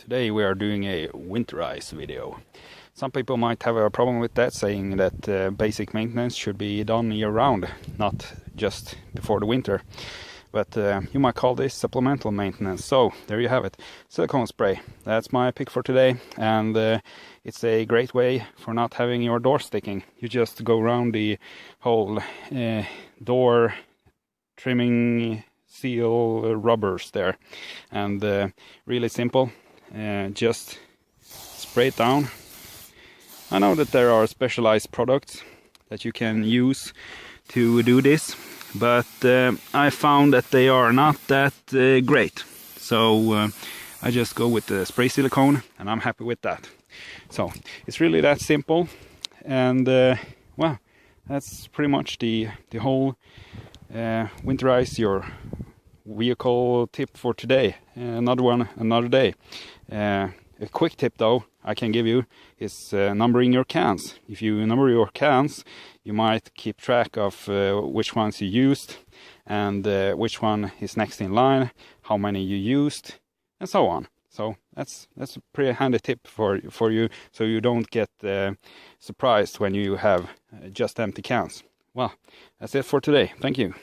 Today we are doing a winterize video. Some people might have a problem with that, saying that basic maintenance should be done year-round, not just before the winter. But you might call this supplemental maintenance. So there you have it, silicone spray. That's my pick for today, and it's a great way for not having your door sticking. You just go around the whole door trimming seal rubbers there, and really simple. Just spray it down. I know that there are specialized products that you can use to do this, but I found that they are not that great. So I just go with the spray silicone, and I'm happy with that. So it's really that simple, and well, that's pretty much the whole winterize your vehicle tip for today. Another one another day. A quick tip though I can give you is numbering your cans. If you number your cans, you might keep track of which ones you used, and which one is next in line, how many you used, and so on. So that's a pretty handy tip for you, so you don't get surprised when you have just empty cans. Well, that's it for today. Thank you.